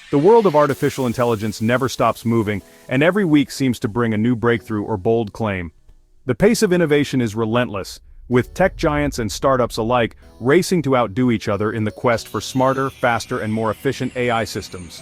The world of artificial intelligence never stops moving, and every week seems to bring a new breakthrough or bold claim. The pace of innovation is relentless, with tech giants and startups alike racing to outdo each other in the quest for smarter, faster, and more efficient AI systems.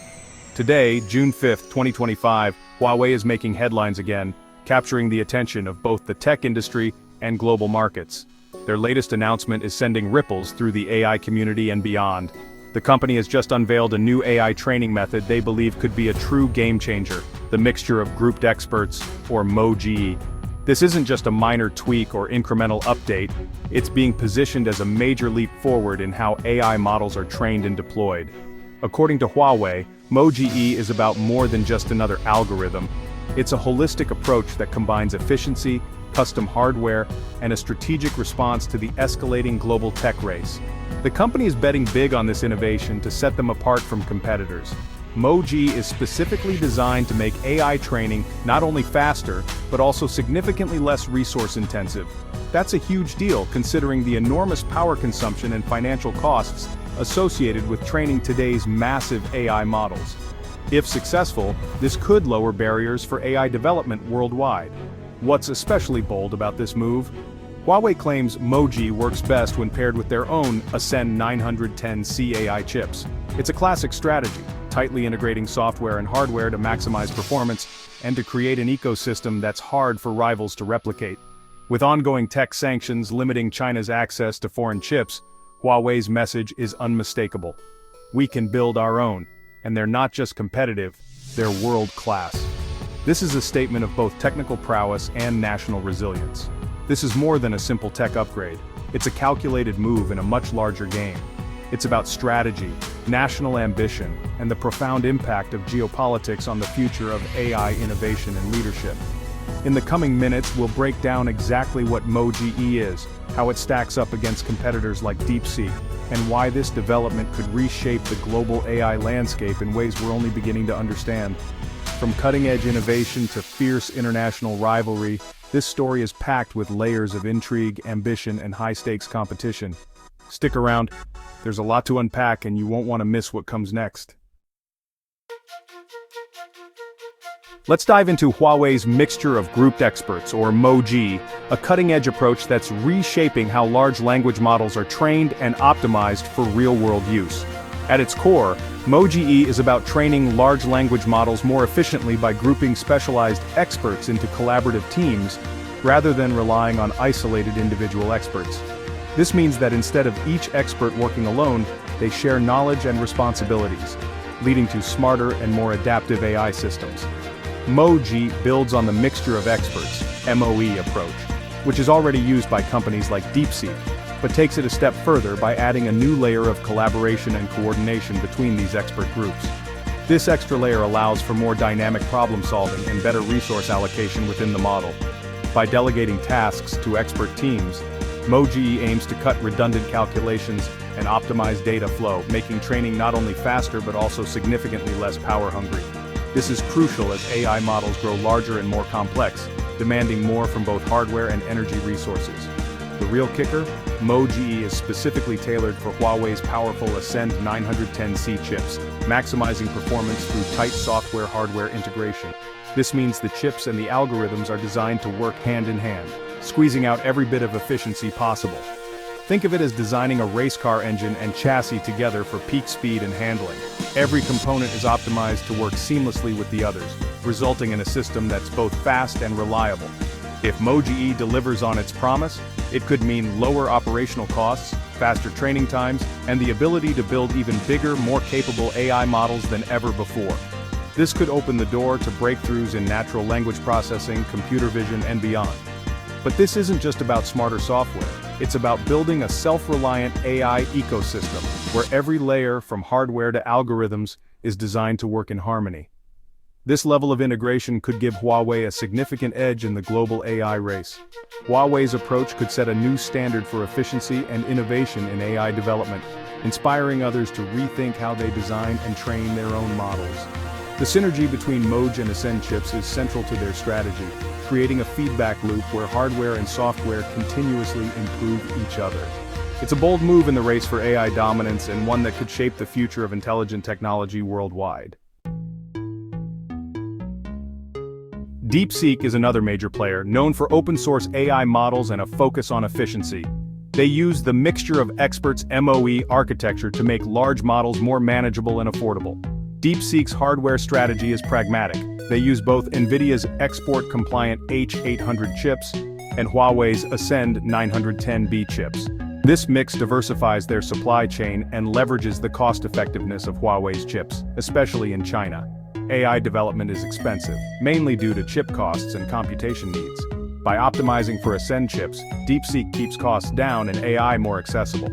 Today, June 5, 2025, Huawei is making headlines again, capturing the attention of both the tech industry and global markets. Their latest announcement is sending ripples through the AI community and beyond. The company has just unveiled a new AI training method they believe could be a true game-changer, the mixture of grouped experts, or MoGE. This isn't just a minor tweak or incremental update, it's being positioned as a major leap forward in how AI models are trained and deployed. According to Huawei, MoGE is about more than just another algorithm. It's a holistic approach that combines efficiency, custom hardware, and a strategic response to the escalating global tech race. The company is betting big on this innovation to set them apart from competitors. MoGE is specifically designed to make AI training not only faster, but also significantly less resource-intensive. That's a huge deal considering the enormous power consumption and financial costs associated with training today's massive AI models. If successful, this could lower barriers for AI development worldwide. What's especially bold about this move? Huawei claims MoGE works best when paired with their own Ascend 910C AI chips. It's a classic strategy, tightly integrating software and hardware to maximize performance and to create an ecosystem that's hard for rivals to replicate. With ongoing tech sanctions limiting China's access to foreign chips, Huawei's message is unmistakable. We can build our own, and they're not just competitive, they're world-class. This is a statement of both technical prowess and national resilience. This is more than a simple tech upgrade. It's a calculated move in a much larger game. It's about strategy, national ambition, and the profound impact of geopolitics on the future of AI innovation and leadership. In the coming minutes, we'll break down exactly what MoGE is, how it stacks up against competitors like DeepSeek, and why this development could reshape the global AI landscape in ways we're only beginning to understand. From cutting-edge innovation to fierce international rivalry, this story is packed with layers of intrigue, ambition, and high-stakes competition. Stick around, there's a lot to unpack and you won't want to miss what comes next. Let's dive into Huawei's mixture of grouped experts, or MoGE, a cutting-edge approach that's reshaping how large language models are trained and optimized for real-world use. At its core, MoGE is about training large language models more efficiently by grouping specialized experts into collaborative teams, rather than relying on isolated individual experts. This means that instead of each expert working alone, they share knowledge and responsibilities, leading to smarter and more adaptive AI systems. MoGE builds on the mixture of experts, MOE approach, which is already used by companies like DeepSeek, but takes it a step further by adding a new layer of collaboration and coordination between these expert groups. This extra layer allows for more dynamic problem solving and better resource allocation within the model. By delegating tasks to expert teams, MoGE aims to cut redundant calculations and optimize data flow, making training not only faster but also significantly less power-hungry. This is crucial as AI models grow larger and more complex, demanding more from both hardware and energy resources. The real kicker? MoGE is specifically tailored for Huawei's powerful Ascend 910C chips, maximizing performance through tight software-hardware integration. This means the chips and the algorithms are designed to work hand in hand, squeezing out every bit of efficiency possible. Think of it as designing a race car engine and chassis together for peak speed and handling. Every component is optimized to work seamlessly with the others, resulting in a system that's both fast and reliable. If MoGE delivers on its promise, it could mean lower operational costs, faster training times, and the ability to build even bigger, more capable AI models than ever before. This could open the door to breakthroughs in natural language processing, computer vision, and beyond. But this isn't just about smarter software. It's about building a self-reliant AI ecosystem, where every layer from hardware to algorithms is designed to work in harmony. This level of integration could give Huawei a significant edge in the global AI race. Huawei's approach could set a new standard for efficiency and innovation in AI development, inspiring others to rethink how they design and train their own models. The synergy between MoGE and Ascend chips is central to their strategy, creating a feedback loop where hardware and software continuously improve each other. It's a bold move in the race for AI dominance and one that could shape the future of intelligent technology worldwide. DeepSeek is another major player, known for open-source AI models and a focus on efficiency. They use the mixture of experts' MoE architecture to make large models more manageable and affordable. DeepSeek's hardware strategy is pragmatic. They use both NVIDIA's export-compliant H800 chips and Huawei's Ascend 910B chips. This mix diversifies their supply chain and leverages the cost-effectiveness of Huawei's chips, especially in China. AI development is expensive, mainly due to chip costs and computation needs. By optimizing for Ascend chips, DeepSeek keeps costs down and AI more accessible.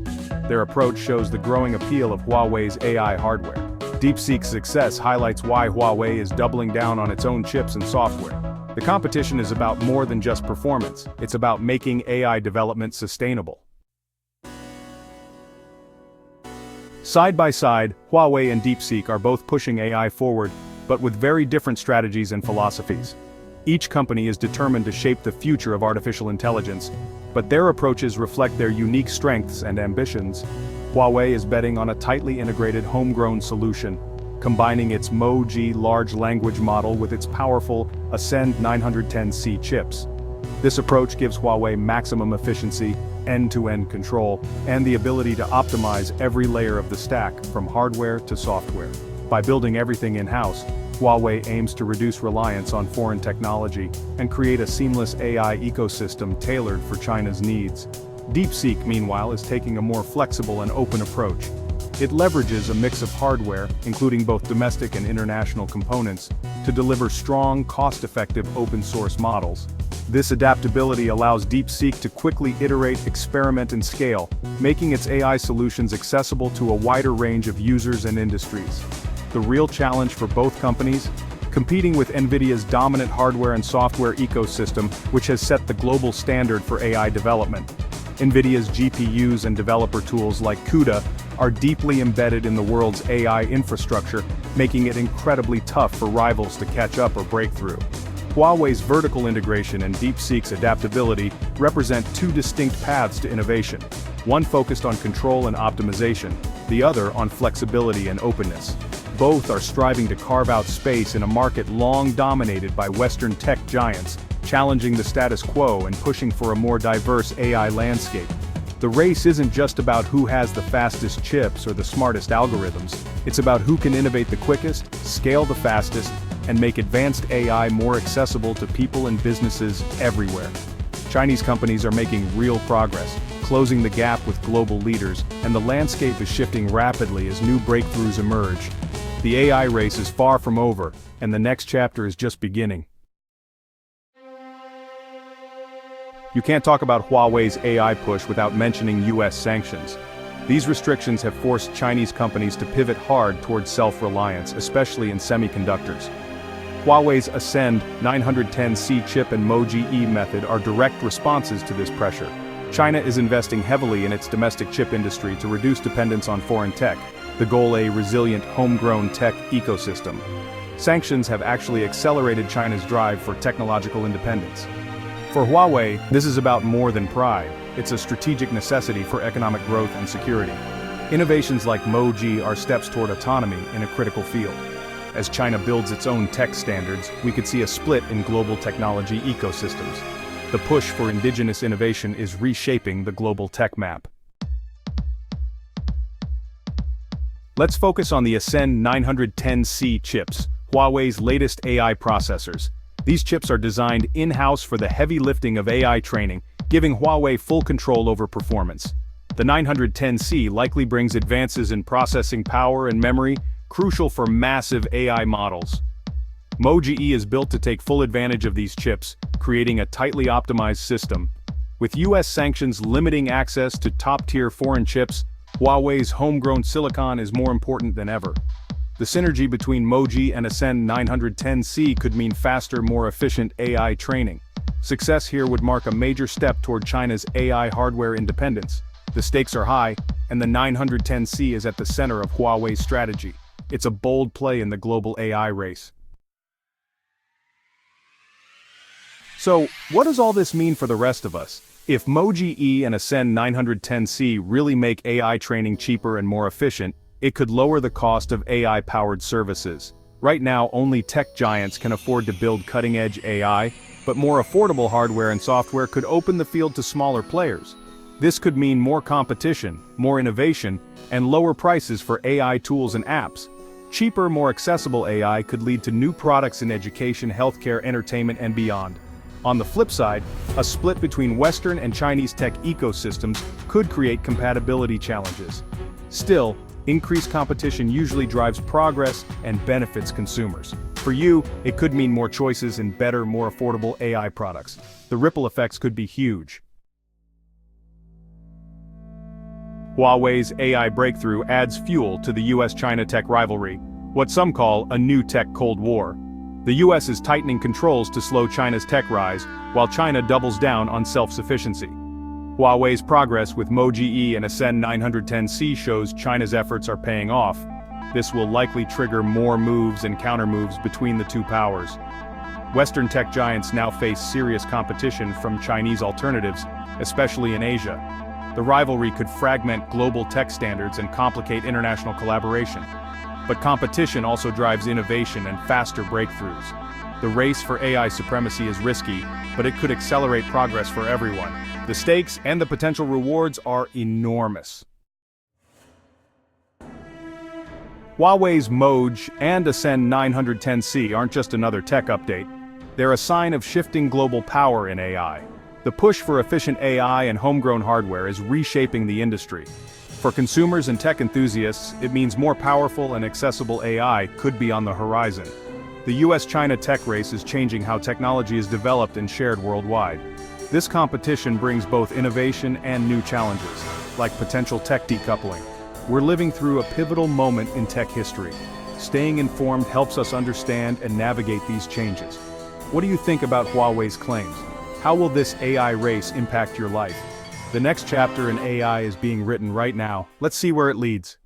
Their approach shows the growing appeal of Huawei's AI hardware. DeepSeek's success highlights why Huawei is doubling down on its own chips and software. The competition is about more than just performance, it's about making AI development sustainable. Side by side, Huawei and DeepSeek are both pushing AI forward, but with very different strategies and philosophies. Each company is determined to shape the future of artificial intelligence, but their approaches reflect their unique strengths and ambitions. Huawei is betting on a tightly integrated homegrown solution, combining its MoGE large language model with its powerful Ascend 910C chips. This approach gives Huawei maximum efficiency, end-to-end control, and the ability to optimize every layer of the stack, from hardware to software. By building everything in-house, Huawei aims to reduce reliance on foreign technology and create a seamless AI ecosystem tailored for China's needs. DeepSeek, meanwhile, is taking a more flexible and open approach. It leverages a mix of hardware, including both domestic and international components, to deliver strong, cost-effective open-source models. This adaptability allows DeepSeek to quickly iterate, experiment, and scale, making its AI solutions accessible to a wider range of users and industries. The real challenge for both companies? Competing with NVIDIA's dominant hardware and software ecosystem, which has set the global standard for AI development. NVIDIA's GPUs and developer tools like CUDA are deeply embedded in the world's AI infrastructure, making it incredibly tough for rivals to catch up or break through. Huawei's vertical integration and DeepSeek's adaptability represent two distinct paths to innovation, one focused on control and optimization, the other on flexibility and openness. Both are striving to carve out space in a market long dominated by Western tech giants, challenging the status quo and pushing for a more diverse AI landscape. The race isn't just about who has the fastest chips or the smartest algorithms, it's about who can innovate the quickest, scale the fastest, and make advanced AI more accessible to people and businesses everywhere. Chinese companies are making real progress, closing the gap with global leaders, and the landscape is shifting rapidly as new breakthroughs emerge. The AI race is far from over, and the next chapter is just beginning. You can't talk about Huawei's AI push without mentioning US sanctions. These restrictions have forced Chinese companies to pivot hard towards self-reliance, especially in semiconductors. Huawei's Ascend 910C chip and MoGE method are direct responses to this pressure. China is investing heavily in its domestic chip industry to reduce dependence on foreign tech, the goal a resilient homegrown tech ecosystem. Sanctions have actually accelerated China's drive for technological independence. For Huawei, this is about more than pride, it's a strategic necessity for economic growth and security. Innovations like MoGE are steps toward autonomy in a critical field. As China builds its own tech standards, we could see a split in global technology ecosystems. The push for indigenous innovation is reshaping the global tech map. Let's focus on the Ascend 910C chips, Huawei's latest AI processors. These chips are designed in-house for the heavy lifting of AI training, giving Huawei full control over performance. The 910C likely brings advances in processing power and memory, crucial for massive AI models. MoGE is built to take full advantage of these chips, creating a tightly optimized system. With US sanctions limiting access to top-tier foreign chips, Huawei's homegrown silicon is more important than ever. The synergy between MoGE and Ascend 910C could mean faster, more efficient AI training. Success here would mark a major step toward China's AI hardware independence. The stakes are high, and the 910C is at the center of Huawei's strategy. It's a bold play in the global AI race. So, what does all this mean for the rest of us? If MoGE E and Ascend 910C really make AI training cheaper and more efficient, it could lower the cost of AI-powered services. Right now, only tech giants can afford to build cutting-edge AI, but more affordable hardware and software could open the field to smaller players. This could mean more competition, more innovation, and lower prices for AI tools and apps. Cheaper, more accessible AI could lead to new products in education, healthcare, entertainment, and beyond. On the flip side, a split between Western and Chinese tech ecosystems could create compatibility challenges. Still, increased competition usually drives progress and benefits consumers. For you, it could mean more choices and better, more affordable AI products. The ripple effects could be huge. Huawei's AI breakthrough adds fuel to the US-China tech rivalry, what some call a new tech Cold War. The US is tightening controls to slow China's tech rise, while China doubles down on self-sufficiency. Huawei's progress with MoGE E and Ascend 910C shows China's efforts are paying off. This will likely trigger more moves and countermoves between the two powers. Western tech giants now face serious competition from Chinese alternatives, especially in Asia. The rivalry could fragment global tech standards and complicate international collaboration. But competition also drives innovation and faster breakthroughs. The race for AI supremacy is risky, but it could accelerate progress for everyone. The stakes and the potential rewards are enormous. Huawei's MoGE and Ascend 910C aren't just another tech update. They're a sign of shifting global power in AI. The push for efficient AI and homegrown hardware is reshaping the industry. For consumers and tech enthusiasts, it means more powerful and accessible AI could be on the horizon. The US-China tech race is changing how technology is developed and shared worldwide. This competition brings both innovation and new challenges, like potential tech decoupling. We're living through a pivotal moment in tech history. Staying informed helps us understand and navigate these changes. What do you think about Huawei's claims? How will this AI race impact your life? The next chapter in AI is being written right now. Let's see where it leads.